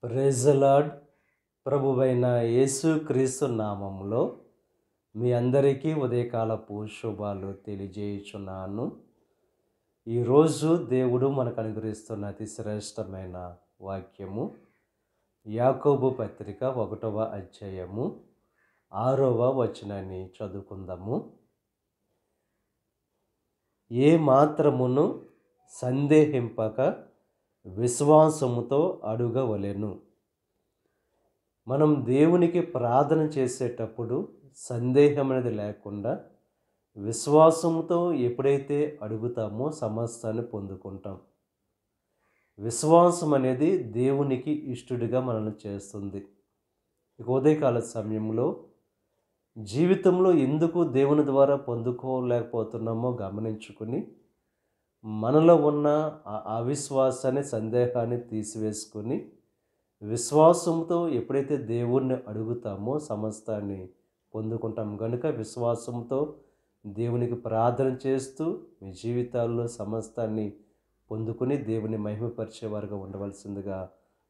Praise the lord. ప్రభువైన యేసు క్రీస్తు నామములో మీ అందరికీ ఉదయకాలపు శుభాలు తెలియజేయుచున్నాను. ఈరోజు దేవుడు మనకు అనుగ్రహిస్తున్న అతి శ్రేష్టమైన వాక్యము యాకోబు పత్రిక 1వ అధ్యాయము 6వ వచనాన్ని చదువుకుందాము. ఏ మాత్రమును సందేహింపక విశ్వాసముతో అడుగవలెను. మనం దేవునికి ప్రార్థన చేసేటప్పుడు సందేహం అనేది లేకుండా విశ్వాసంతో ఎప్పుడైతే అడుగుతామో సమస్తాన్ని పొందుకుంటాం. విశ్వాసం అనేది దేవునికి ఇష్టడిగా మనల్ని చేస్తుంది. ఇక ఉదయకాల సమయంలో జీవితంలో ఎందుకు దేవుని ద్వారా పొందుకోలేకపోతున్నామో గమనించుకుని మనలో ఉన్న అవిశ్వాసాన్ని, సందేహాన్ని తీసివేసుకొని విశ్వాసంతో ఎప్పుడైతే దేవుణ్ణి అడుగుతామో సమస్తాన్ని పొందుకుంటాం. కనుక విశ్వాసంతో దేవునికి ప్రార్థన చేస్తూ మీ జీవితాల్లో సమస్తాన్ని పొందుకుని దేవుని మహిమపరిచేవారుగా ఉండవలసిందిగా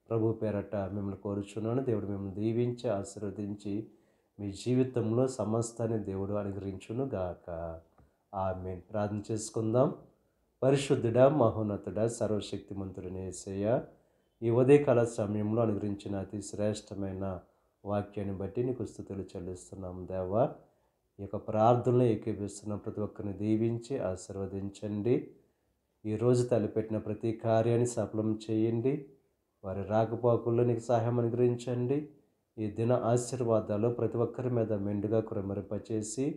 ప్రభు పేరట మిమ్మల్ని కోరుచున్నాను. దేవుడు మిమ్మల్ని దీవించి ఆశీర్వదించి మీ జీవితంలో సమస్తాన్ని దేవుడు అనుగ్రహించును గాక. ఆమేన్. ప్రార్థన చేసుకుందాం. పరిశుద్ధుడా, మహోన్నతుడా, సర్వశక్తిమంతుడైన యేసయ్య, ఈ ఉదయకాల సమయంలో అనుగ్రహించిన అతి శ్రేష్టమైన వాక్యాన్ని బట్టి నీకు స్తుతులు చెల్లిస్తున్నాం దేవా. ఈ యొక్క ప్రార్థనలో ఏకీభవిస్తున్న ప్రతి ఒక్కరిని దీవించి ఆశీర్వదించండి. ఈరోజు తలపెట్టిన ప్రతి కార్యాన్ని సఫలం చేయండి. వారి రాకపోకల్లో నీకు సహాయం అనుగ్రహించండి. ఈ దిన ఆశీర్వాదాలు ప్రతి ఒక్కరి మీద మెండుగా కురమరింపచేసి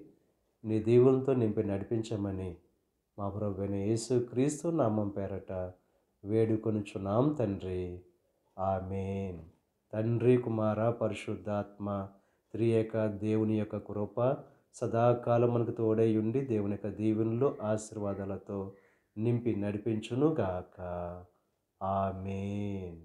నీ దీవులతో నింపి నడిపించమని మా ప్రభువైన యేసు క్రీస్తు నామం పేరట వేడుకొనుచున్నాం తండ్రి. ఆమేన్. తండ్రి, కుమార, పరిశుద్ధాత్మ త్రియేక దేవుని యొక్క కృప సదాకాలం మనకు తోడై ఉండి దేవుని యొక్క దీవెనలు ఆశీర్వాదాలతో నింపి నడిపించును గాక. ఆమేన్.